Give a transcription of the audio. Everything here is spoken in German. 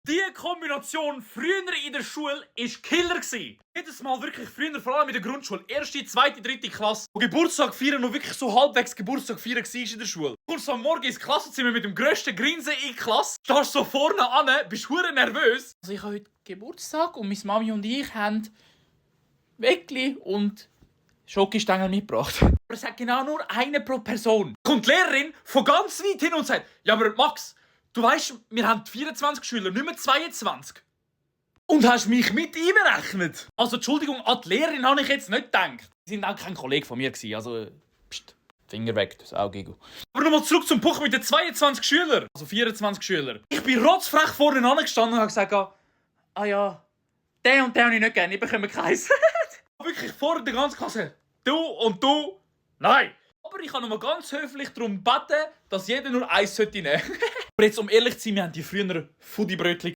Die Kombination früher in der Schule war Killer. Jedes Mal wirklich früher, vor allem in der Grundschule, 1., 2., 3. Klasse, wo Geburtstag feiern noch wirklich so halbwegs Geburtstag feiern war in der Schule. Du kommst am Morgen ins Klassenzimmer mit dem grössten Grinsen in die Klasse, stehst so vorne an, bist hure nervös. Also ich habe heute Geburtstag und meine Mami und ich haben Weckli und Schokostängel mitgebracht. Aber es hat genau nur eine pro Person. Kommt die Lehrerin von ganz weit hin und sagt, ja aber Max, du weißt, wir haben 24 Schüler, nicht mehr 22. Und hast mich mit einberechnet? Also Entschuldigung, an die Lehrerin habe ich jetzt nicht gedacht. Sie waren auch kein Kollege von mir, also pst, Finger weg, das Auge. Aber nochmal zurück zum Punkt mit den 22 Schülern. Also 24 Schüler. Ich bin rotzfrech vorne angestanden und habe gesagt, ah ja, den und den habe ich nicht gerne, ich bekomme keins. Wirklich vor der ganzen Klasse. Du und du, nein. Aber ich habe nochmal ganz höflich darum gebeten, dass jeder nur eins nehmen sollte. Aber jetzt, um ehrlich zu sein, wir haben die früher Fudi-Brötchen